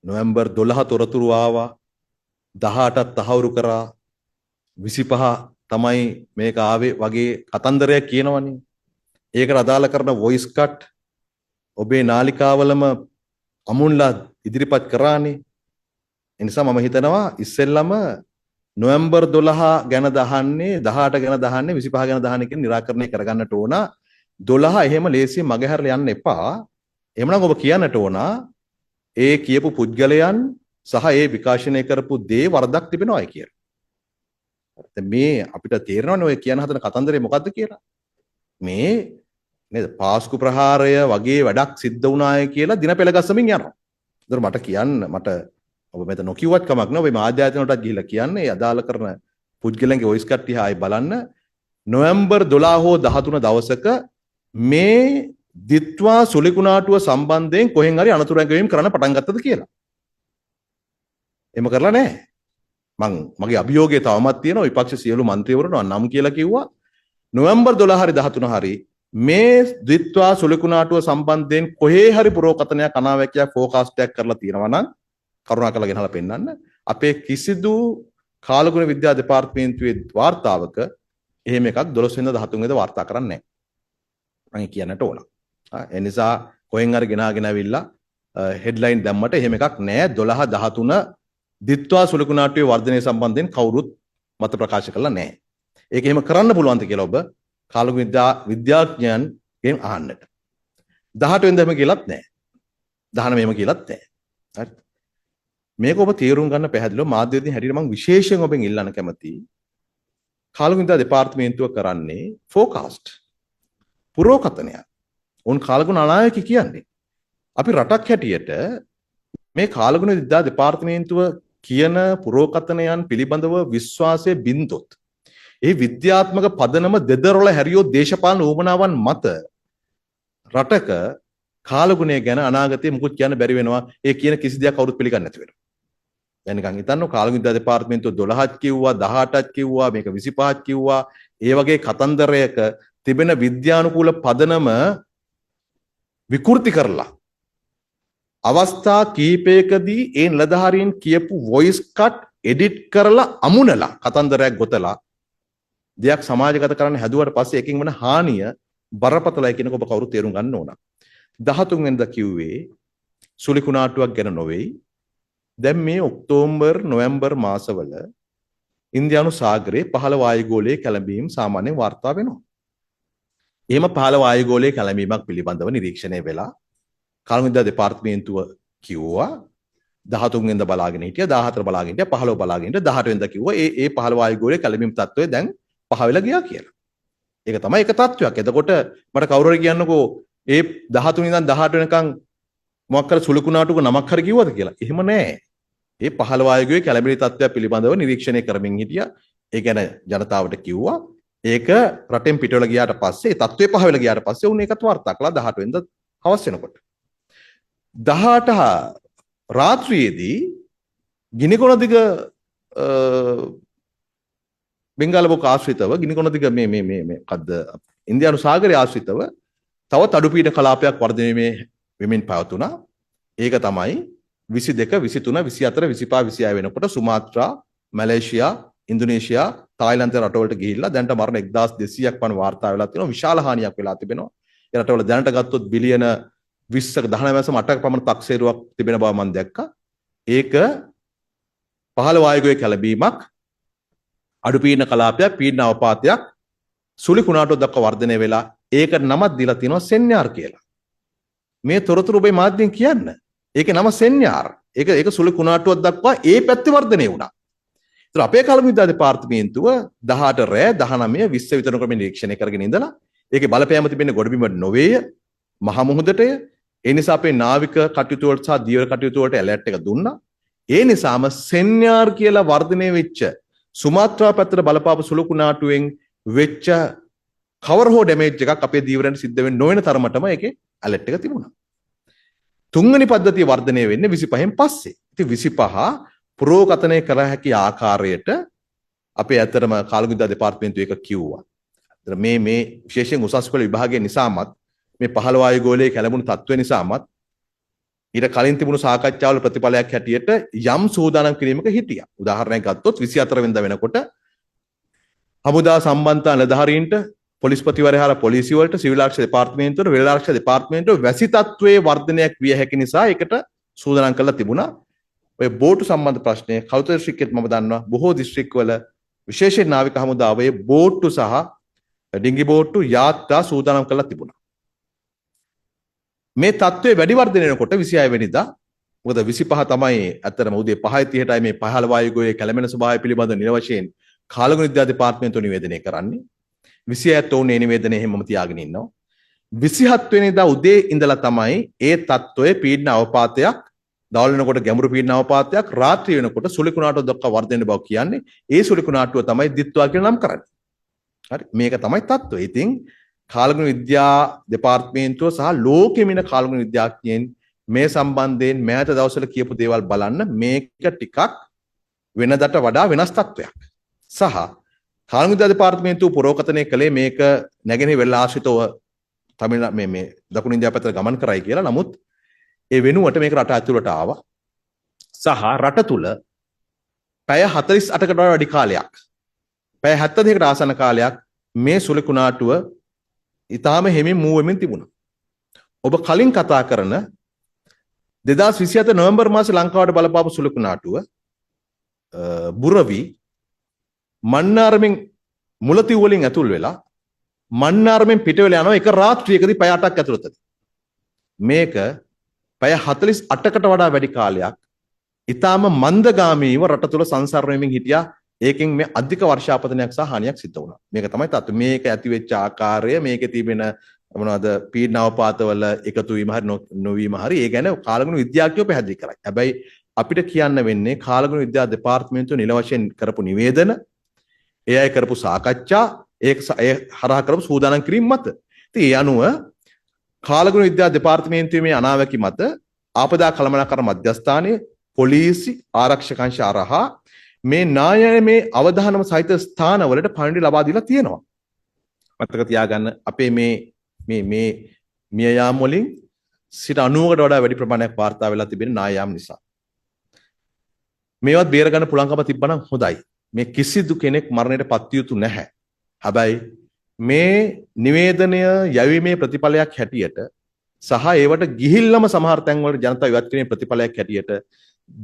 නොවැම්බර් 12 තොරතුරු ආවා. 18ක් තහවුරු කරා. 25 තමයි මේක ආවේ වගේ කතන්දරයක් කියනවනේ. ඒකට අදාළ කරන වොයිස් කට් ඔබේ නාලිකාවලම අමුන්ලා ඉදිරිපත් කරානේ. ඒ නිසා මම හිතනවා ඉස්සෙල්ලම නොවැම්බර් 12 ගැන දහන්නේ 18 ගැන දහන්නේ 25 ගැන දහන්නේ කියන निराකරණය කරගන්නට ඕන. 12 එහෙම ලේසියෙන් මගහැරලා යන්න එපා. එහෙමනම් ඔබ කියන්නට ඕන ඒ කියපු පුද්ගලයන් සහ ඒ විකාශනය කරපු දේ වරදක් තිබෙනවායි කියලා. දැන් මේ අපිට තේරෙනවනේ ඔය කියන හදන කතන්දරේ මොකද්ද කියලා. මේ නේද පාස්කු ප්‍රහාරය වගේ වැඩක් සිද්ධ වුණාය කියලා දිනපෙළ ගස්සමින් යනවා. ඒතර මට කියන්න මට ඔබ මෙතන නොකියුවත් කමක් නෑ. ඔබ මාධ්‍ය ආයතන වලට ගිහිල්ලා කියන්නේ අදාළ කරන පුද්ගලයන්ගේ වොයිස් කට් ටික ආයි බලන්න. නොවැම්බර් 12 හෝ 13 දවසක මේ දිත්වා සුලිකුණාටුව සම්බන්ධයෙන් කොහෙන් හරි අනතුරු ඇඟවීම් කරන්න පටන් ගත්තද කියලා. එහෙම කරලා නැහැ. මගේ අභියෝගය තවමත් තියෙනවා. විපක්ෂ සියලු മന്ത്രിවරුන් නම් කියලා කිව්වා. නොවැම්බර් 12 හරි 13 හරි මේ දිත්වා සුලිකුණාටුව සම්බන්ධයෙන් කොහේ හරි පුරෝකතනයක් අනාවැකියක් ෆෝකාස්ට් එකක් කරලා තියෙනවා නම් කරුණාකරලා ගෙනහලා පෙන්නන්න. අපේ කිසිදු කාලගුණ විද්‍යා දෙපාර්තමේන්තුවේ වාර්තාවක එහෙම එකක් 12 වෙනිදා 13 වෙනිදා වාර්තා කරන්නේ නැහැ. මම කියන්නට ඕන. ඒ නිසා කොහෙන් හරි ගෙනාගෙන ඇවිල්ලා හෙඩ්ලයින් දැම්මට එහෙම එකක් නැහැ. 12 13 දිත්වා සුලිකුණාටුවේ වර්ධනය සම්බන්ධයෙන් කවුරුත් මත ප්‍රකාශ කළා නැහැ. ඒක එහෙම කරන්න පුළුවන්ද කියලා ඔබ කාලගුණ විද්‍යාඥයන්ගෙන් අහන්නට. 18 වෙනිදා එහෙම කියලාත් නැහැ. 19 මෙහෙම කියලාත් නැහැ. හරි. මේක ඔබ තේරුම් ගන්න පැහැදිලිව මාධ්‍යවේදීන් හැටියට මම විශේෂයෙන් ඔබෙන් ඉල්ලන්න කැමතියි. කාලගුණ විද්‍යා දෙපාර්තමේන්තුව කරන්නේ ෆෝකාස්ට් පුරෝකතනය. උන් කාලගුණ අනායකයි කියන්නේ. අපි රටක් හැටියට මේ කාලගුණ විද්‍යා දෙපාර්තමේන්තුව කියන පුරෝකතනයන් පිළිබඳව විශ්වාසය බින්දොත් ඒ විද්‍යාත්මක පදනම දෙදරොල හැරියෝ දේශපාලන උවමනාවන් මත රටක කාලගුණය ගැන අනාගතයේ මුකුත් කියන්න බැරි වෙනවා. ඒ කියන කිසි දෙයක් කවුරුත් පිළිගන්නේ නැති වෙනවා. දැන් නිකන් හිතන්න කාලගුණ විද්‍යා දෙපාර්තමේන්තුව 12ක් කිව්වා 18ක් කිව්වා මේක 25ක් කිව්වා. ඒ වගේ කතන්දරයක තිබෙන විද්‍යානුකූල පදනම විකෘති කරලා අවස්ථා කීපයකදී ඒ නිලධාරීන් කියපු වොයිස් කට් එඩිට් කරලා අමුණලා කතන්දරයක් ගොතලා දෙයක් සමාජගත කරන්න හැදුවට පස්සේ එකකින් වන හානිය බරපතලයි කියනක ඔබ කවුරු තේරුම් ගන්න ඕන. 13 වෙනිදා කිව්වේ සුලිකුණාටුවක් ගැන නොවේයි. දැන් මේ ඔක්තෝබර් නොවැම්බර් මාසවල ඉන්දියානු සාගරයේ පහළ වායුගෝලයේ කැළඹීම් සාමාන්‍යයෙන් වාර්තා වෙනවා. එහෙම පහළ වායුගෝලයේ කැළඹීමක් පිළිබඳව නිරීක්ෂණය වෙලා කාලගුණ විද්‍යා දෙපාර්තමේන්තුව කිව්වා 13 වෙනිදා බලාගෙන හිටියා 14 බලාගෙන හිටියා 15 බලාගෙන හිටියා 18 වෙනිදා කිව්වා ඒ පහළ වායුගෝලයේ කැළඹීම් තත්ත්වය දැන් පහ වෙලා ගියා කියලා. ඒක තමයි එක තත්ත්වයක්. එතකොට මට කවුරු හරි කියන්නකෝ ඒ 13 ඉඳන් 18 වෙනකන් මොකක් කර සුළුකුණාටුක නමක් හරි කිව්වද කියලා. එහෙම නෑ. ඒ පහළ වායුගෝලයේ කැළඹිලි තත්ත්වය පිළිබඳව නිරීක්ෂණය කරමින් හිටියා. ඒ ගැන ජනතාවට කිව්වා. ඒක රටෙන් පිටවල ගියාට පස්සේ ඒ තත්ත්වය පහ වෙලා ගියාට පස්සේ උන් ඒකත් වාර්තා කළා 18 වෙනිදා හවස් වෙනකොට. 18 රාත්‍රියේදී ගිනිකොණදිග බෙන්ගාලබෝක ආශ්‍රිතව ගිනිකොණදිග මේ මොකද්ද ඉන්දියානු සාගරයේ ආශ්‍රිතව තවත් අඩුපීඩන කලාපයක් වර්ධනය වෙමින් පවතුණා. ඒක තමයි 22 23 24 25 26 වෙනකොට සුමාත්‍රා මැලේසියා ඉන්දුනීසියා තායිලන්ත රටවලට ගිහිල්ලා දැනට මරණ 1200ක් පමණ වාර්තා වෙලා තියෙනවා. විශාල හානියක් වෙලා තිබෙනවා. ඒ රටවල දැනට ගත්තොත් බිලියන 20ක 19.8ක පමණ තක්සේරුවක් තිබෙන බව මම දැක්කා. ඒක පහළ වායුගෝලයේ කැළඹීමක් අඩුපීඩන කලාපයක් පීඩන අවපාතයක් සුළි කුණාටුව දක්වා වර්ධනය වෙලා ඒකට නමක් දීලා තියෙනවා සෙන්යාර් කියලා. මේ තොරතුරු ඔබේ මාධ්‍යෙන් කියන්න. ඒකේ නම සෙන්යාර්. ඒක සුළි කුණාටුවක් දක්වා ඒ පැත්තේ වර්ධනය වුණා. ඒතර අපේ කාලගුණ විද්‍යා දෙපාර්තමේන්තුව 18 රෑ 19 20 විතර ක්‍රම නිරීක්ෂණය කරගෙන ඉඳලා ඒකේ බලපෑම තිබෙන්නේ ගොඩබිමට නොවේය මහ මුහුදටය. ඒ නිසා අපේ නාවික කටයුතු වලට සහ දීවර කටයුතු වලට ඇලර්ට් එක දුන්නා. ඒ නිසාම සෙන්යාර් කියලා වර්ධනය වෙච්ච සුමාත්‍රා පැත්තට බලපාපු සුළු කුණාටුවෙන් වෙච්ච කවර හෝ ඩැමේජ් එකක් අපේ දීවරයන්ට සිද්ධ වෙන්නේ නොවන තරමටම ඒකේ ඇලර්ට් එක තිබුණා. තුන්වෙනි පද්ධතිය වර්ධනය වෙන්නේ 25න් පස්සේ. ඉතින් 25 පුරෝකතනය කර හැකි ආකාරයට අපේ ඇත්තටම කාලගුණ විද්‍යා දෙපාර්තමේන්තුව එක කිව්වා. මේ විශේෂයෙන් උසස් පෙළ විභාගය නිසාමත් මේ පහළ වායුගෝලයේ කැළඹුණු තත්ත්වය නිසාමත් ඊට කලින් තිබුණු සාකච්ඡාවල ප්‍රතිඵලයක් හැටියට යම් සූදානම් කිරීමක හිටියා. උදාහරණයක් ගත්තොත් 24 වෙනිදා වෙනකොට හමුදා සම්බන්ධතා නිලධාරීන්ට පොලිස්පතිවරයා හර පොලිසිය වලට සිවිල් ආරක්ෂා දෙපාර්තමේන්තුවට වෙළඳ ආරක්ෂා දෙපාර්තමේන්තුව වැසි තත්වයේ වර්ධනයක් විය හැකි නිසා ඒකට සූදානම් කරලා තිබුණා. ඔය බෝට්ටු සම්බන්ධ ප්‍රශ්නය කළුතර දිස්ත්‍රික්කෙත් මම දන්නවා බොහෝ දිස්ත්‍රික්කවල විශේෂයෙන් නාවික හමුදාවේ බෝට්ටු සහ ඩිංගි බෝට්ටු යාත්‍රා සූදානම් කරලා තිබුණා. මේ තත්ත්වයේ වැඩි වර්ධනය වෙනකොට 26 වෙනිදා මොකද 25 තමයි අතරම උදේ 5:30ටයි මේ පහළ වායුගෝලයේ කැළඹෙන ස්වභාවය පිළිබඳ නිල වශයෙන් කාලගුණ විද්‍යා දෙපාර්තමේන්තුව නිවේදනය කරන්නේ. 26ත් ඔවුන් මේ නිවේදනය එහෙමම තියාගෙන ඉන්නවා. 27 වෙනිදා උදේ ඉඳලා තමයි ඒ තත්ත්වයේ පීඩන අවපාතයක් දවල් වෙනකොට ගැඹුරු පීඩන අවපාතයක් රාත්‍රී වෙනකොට සුළි කුණාටුව දක්වා වර්ධනය බව කියන්නේ. ඒ සුළි කුණාටුව තමයි දිත්වා කියලා නම් කරන්නේ. හරි මේක තමයි තත්ත්වය. ඉතින් කාලගුණ විද්‍යා දෙපාර්තමේන්තුව සහ ලෝකෙම ඉන්න කාලගුණ විද්‍යාඥයන් මේ සම්බන්ධයෙන් මෑත දවස්වල කියපු දේවල් බලන්න මේක ටිකක් වෙනදට වඩා වෙනස් තත්ත්වයක්. සහ කාලගුණ විද්‍යා දෙපාර්තමේන්තුව පුරෝකථනය කළේ මේක නැගෙනහිර වෙල්ල ආශ්‍රිතව තමිල් මේ දකුණු ඉන්දියාව පැත්තට ගමන් කරයි කියලා. නමුත් ඒ වෙනුවට මේක රට ඇතුළට ආවා. සහ රට තුල පැය 48කට වඩා වැඩි කාලයක් පැය 72කට ආසන්න කාලයක් මේ සුළි කුණාටුව ඊටාම හිමින් මූ වෙමින් තිබුණා. ඔබ කලින් කතා කරන 2027 නොවැම්බර් මාසේ ලංකාවට බලපාපු සුළි කුණාටුව බුරවි මන්නාරමෙන් මුලතිව් වලින් ඇතුල් වෙලා මන්නාරමෙන් පිට වෙලා යනවා එක රාත්‍රියකදී පැය 8ක් ඇතුළතදී. මේක පැය 48කට වඩා වැඩි කාලයක් ඊටාම මන්දගාමීව රට තුල සංසරණය වෙමින් හිටියා. ඒකෙන් මේ අධික වර්ෂාපතනයක් සහ හානියක් සිද්ධ වුණා. මේක තමයි තත්ත්වය. මේක ඇති වෙච්ච ආකාරය, මේකේ තිබෙන මොනවද පීඩන අවපාතවල එකතු වීම හරි නොවීම හරි ඒ ගැන කාලගුණ විද්‍යාඥයෝ පැහැදිලි කරයි. හැබැයි අපිට කියන්න වෙන්නේ කාලගුණ විද්‍යා දෙපාර්තමේන්තුව නිල වශයෙන් කරපු නිවේදන, ඒ අය කරපු සාකච්ඡා, ඒ හරහා කරපු සූදානම් කිරීම මත. ඉතින් ඒ අනුව කාලගුණ විද්‍යා දෙපාර්තමේන්තුවේ මේ අනාවැකි මත ආපදා කළමනාකරණ මධ්‍යස්ථානයේ පොලිසි ආරක්ෂක අංශ හරහා මේ නායමේ අවධානම සහිත ස්ථානවලට පණිවිඩ ලබා දීලා තියෙනවා. මතක තියාගන්න අපේ මේ මිය යාම් වලින් 90කට වඩා වැඩි ප්‍රමාණයක් වාර්තා වෙලා තිබෙන නාය යාම් නිසා. මේවත් බේර ගන්න පුළුවන්කම තිබ්බනම් හොඳයි. මේ කිසිදු කෙනෙක් මරණයට පත් යුතු නැහැ. හැබැයි මේ නිවේදනය යැවීමේ ප්‍රතිඵලයක් හැටියට සහ ඒවට ගිහිල්ලම සමහර තැන්වල ජනතාව ඉවත් කිරීමේ ප්‍රතිඵලයක් හැටියට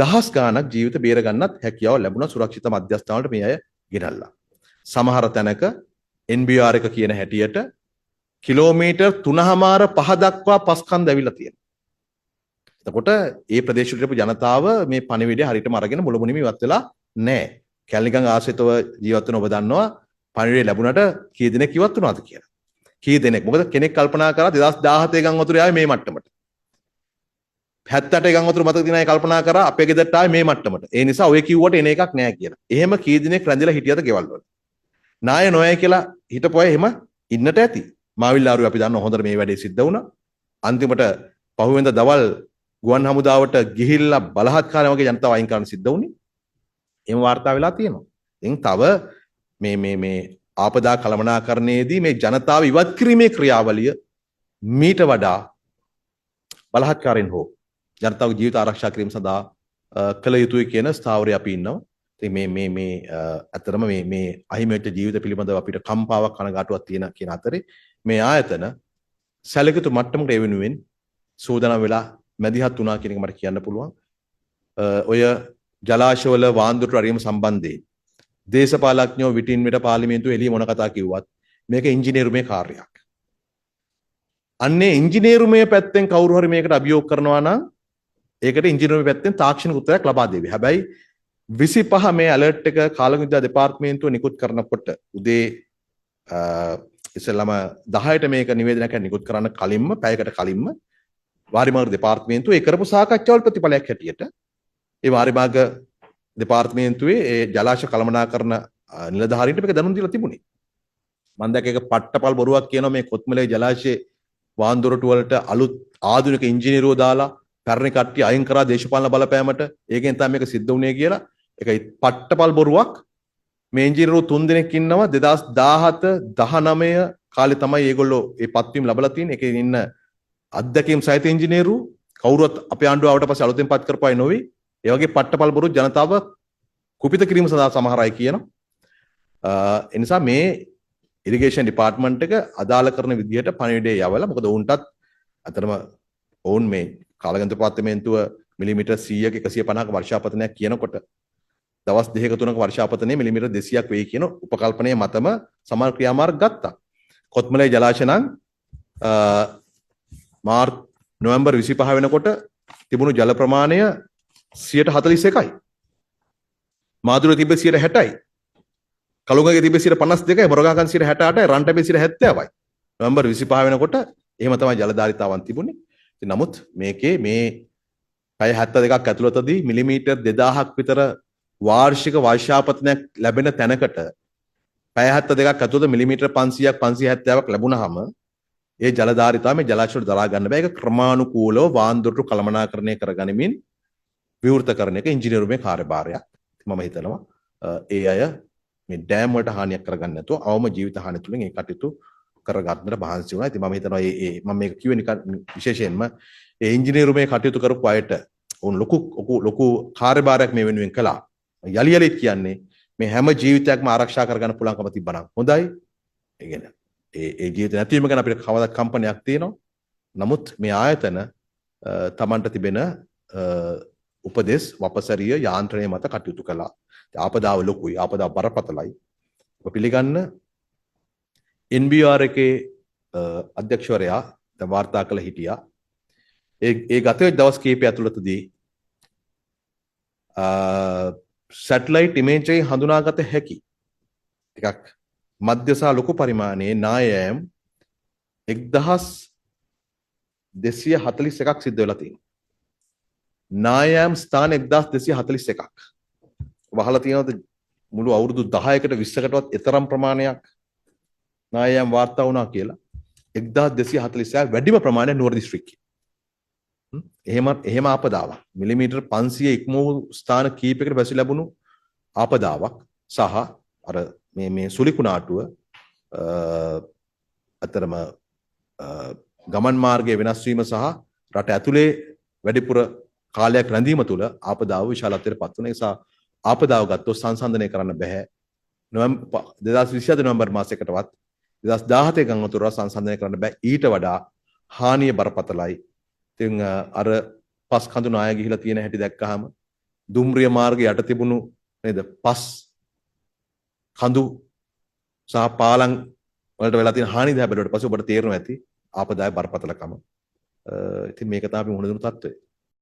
දහස් ගාණක් ජීවිත බේර ගන්නත් හැකියාව ලැබුණා සුරක්ෂිත මධ්‍යස්ථාන වලට මේ අය ගෙනල්ලා. සමහර තැනක NBR එක කියන හැටියට කිලෝමීටර් 3.5 දක්වා පස්කන්ද ඇවිල්ලා තියෙනවා. එතකොට ඒ ප්‍රදේශවල ඉපු ජනතාව මේ පණිවිඩය හරියටම අරගෙන මුලමුනින්ම ඉවත් වෙලා නැහැ. කැලණිගඟ ආශ්‍රිතව ජීවත් වෙන ඔබ දන්නවා පණිවිඩය ලැබුණට කී දෙනෙක් ඉවත් වුණාද කියලා. කී දෙනෙක්? මොකද කෙනෙක් කල්පනා කරා 2017 ගම් වතුර ආවේ මේ මට්ටමට. 78 ගම් වතුර මතක දිනයි කල්පනා කරා අපේ ගෙදරට ආවේ මේ මට්ටමට. ඒ නිසා ඔය කිව්වට එන එකක් නෑ කියලා. එහෙම කී දෙනෙක් රැඳිලා හිටියද ගෙවල් වල. නාය නොයයි කියලා හිටපොය එහෙම ඉන්නට ඇති. මාවිල්ලාරුවේ අපි දන්නවා හොඳට මේ වැඩේ සිද්ධ වුණා. අන්තිමට පහුවෙන්ද දවල් ගුවන් හමුදාවට ගිහිල්ලා බලහත්කාරය වගේ ජනතාව අයින් කරන්න සිද්ධ වුණේ. එහෙම වාර්තා වෙලා තියෙනවා. ඉතින් තව මේ ආපදා කළමනාකරණයේදී මේ ජනතාව ඉවත් කිරීමේ ක්‍රියාවලිය මීට වඩා බලහත්කාරයෙන් හෝ ජනතාවගේ ජීවිත ආරක්ෂා කිරීම සඳහා කළ යුතුයි කියන ස්ථාවරය අපි ඉන්නවා. ඉතින් මේ අතරම මේ අහිමි වෙච්ච ජීවිත පිළිබඳව අපිට කම්පාවක් කනගාටුවක් තියෙන කියන අතරේ මේ ආයතන සැලකියුතු මට්ටමකට ඒ වෙනුවෙන් සූදානම් වෙලා මැදිහත් වුණා කියන එක මට කියන්න පුළුවන්. ඔය ජලාශවල වාන්දුරට අරීම සම්බන්ධයෙන් දේශපාලඥයෝ විටින් විට පාර්ලිමේන්තුවේ එළිය මොන කතා කිව්වත් මේක ඉංජිනේරුමේ කාර්යයක්. අන්නේ ඉංජිනේරුමේ පැත්තෙන් කවුරු හරි මේකට අභියෝග කරනවා නම් ඒකට ඉංජිනේරුමේ පැත්තෙන් තාක්ෂණික උත්තරයක් ලබා දෙවි. හැබැයි 25 මේ ඇලර්ට් එක කාලගුණ විද්‍යා දෙපාර්තමේන්තුව නිකුත් කරනකොට උදේ ඉස්සෙල්ලාම 10ට මේක නිවේදනයක් නිකුත් කරන්න කලින්ම පැයකට කලින්ම වාරිමාර්ග දෙපාර්තමේන්තුව ඒ කරපු සාකච්ඡාවල ප්‍රතිඵලයක් හැටියට ඒ වාරිමාර්ග දෙපාර්තමේන්තුවේ ඒ ජලාශ කළමනාකරණ නිලධාරීන්ට මේක දැනුම් දීලා තිබුණේ. මම දැක්ක ඒක පට්ටපල් බොරුවක් කියනවා මේ කොත්මලේ ජලාශයේ වාන්දොරටු වලට අලුත් ආධුනික ඉංජිනේරුවෝ දාලා පැරණි කට්ටිය අයින් කරා දේශපාලන බලපෑමට ඒකෙන් තමයි මේක සිද්ධ වුණේ කියලා. ඒකයි පට්ටපල් බොරුවක්. මේ ඉංජිනේරුවෝ 3 දෙනෙක් ඉන්නවා 2017 19 කාලේ තමයි මේගොල්ලෝ මේ පත්වීම් ලැබලා තියෙන්නේ. ඒකේ ඉන්න අත්දැකීම් සහිත ඉංජිනේරු කවුරුත් අපේ ආණ්ඩුව ආවට පස්සේ අලුතෙන් පත් කරපුවායි නොවේ. ඒ වගේ පට්ටපල් බොරු ජනතාව කුපිත කිරීම සඳහා සමහර අය කියනවා. ඒ නිසා මේ ඉරිගේෂන් ඩිපාර්ට්මන්ට් එක අදාළ කරන විදිහට පණිවිඩය යවලා මොකද ඔවුන්ටත් අතරම ඔවුන් මේ කාලගන්ත දෙපාර්තමේන්තුව මිලිමීටර් 100ක 150ක වර්ෂාපතනයක් කියනකොට දවස් 2ක 3ක වර්ෂාපතනයේ මිලිමීටර් 200ක් වෙයි කියන උපකල්පනය මතම සමහර ක්‍රියාමාර්ග ගත්තා. කොත්මලේ ජලාශය නම් නොවැම්බර් 25 වෙනකොට තිබුණු ජල ප්‍රමාණය 41%යි. මාදුරේ තිබ්බ 60%යි. කළුගඟේ තිබ්බ 52%යි, මොරගහකන් 68%යි, රන්ටබේ 70%යි. නොවැම්බර් 25 වෙනකොට එහෙම තමයි ජල ධාරිතාවන් තිබුණේ. ඉතින් නමුත් මේකේ මේ පැය 72ක් ඇතුළතදී මිලිමීටර් 2000ක් විතර වාර්ෂික වර්ෂාපතනයක් ලැබෙන තැනකට පැය 72ක් ඇතුළත මිලිමීටර් 500ක් 570ක් ලැබුණාම ඒ ජල ධාරිතාව මේ ජලාශවල දරා ගන්න බෑ. ඒක ක්‍රමානුකූලව වාන්දොරටු කළමනාකරණය කරගනිමින් විවෘත කරන එක ඉංජිනේරුමේ කාර්යභාරයක්. මම හිතනවා ඒ අය මේ ඩෑම් වලට හානියක් කරගන්න නැතුව අවම ජීවිත හානිය තුලින් ඒ කටයුතු කරගන්නට මහන්සි වුණා. ඉතින් මම හිතනවා මම මේක කිව්වේ නිකන් විශේෂයෙන්ම ඒ ඉංජිනේරුමේ කටයුතු කරපු අයට උන් ලොකු කාර්යභාරයක් මේ වෙනුවෙන් කළා. යලි යලිත් කියන්නේ මේ හැම ජීවිතයක්ම ආරක්ෂා කරගන්න පුළුවන්කම තිබ්බනම් හොඳයි. ඒ කියන්නේ ඒ ජීවිත නැතිවීම ගැන අපිට කවදාවත් කම්පනයක් තියෙනවා. නමුත් මේ ආයතන තමන්ට තිබෙන උපදෙස් වපසරිය යාන්ත්‍රණය මත කටයුතු කළා. ආපදාව ලොකුයි, ආපදාව බරපතලයි. ඔබ පිළිගන්න NBR එකේ අධ්‍යක්ෂවරයා දැන් වාර්තා කළ හිටියා. ඒ ගත දවස් කිහිපය ඇතුළතදී සැටලයිට් ඉමේජ් එකෙන් හඳුනාගත හැකි ටිකක් මධ්‍ය සහ ලොකු පරිමාණයේ නායෑම් 1241ක් සිද්ධ වෙලා තියෙනවා. නායෑම් ස්ථාන 1241ක්. වහලා තියෙනවද මුළු අවුරුදු 10කට 20කටවත් එතරම් ප්‍රමාණයක් නායෑම් වාර්තා වුණා කියලා. 1241 වැඩිම ප්‍රමාණය නුවර දිස්ත්‍රික්කයේ. එහෙම ආපදාවක්. මිලිමීටර් 500 ඉක්ම වූ ස්ථාන කීපයකට වැසි ලැබුණු ආපදාවක් සහ අර මේ සුලිකුණාටුව අතරම ගමන් මාර්ගයේ වෙනස් වීම සහ රට ඇතුලේ වැඩිපුර කාලයක් රැඳීම තුළ ආපදාව විශාලත්වයට පත් වන නිසා ආපදාව ගත්තොත් සංසන්දනය කරන්න බෑ. 2027 නොවැම්බර් මාසයකටවත් 2017 ගණනතුර සංසන්දනය කරන්න බෑ. ඊට වඩා හානිය බරපතලයි. ඉතින් අර පස් කඳු නාය ගිහිලා තියෙන හැටි දැක්කහම දුම්රිය මාර්ගය යට තිබුණු නේද පස් කඳු සහ පාලම් වලට වෙලා තියෙන හානි දිහා බැලුවට පස්සේ ඔබට තේරෙනවා ඇති ආපදාය බරපතලකම. ඉතින් මේක තමයි අපි මුහුණ දුණු තත්ත්වය.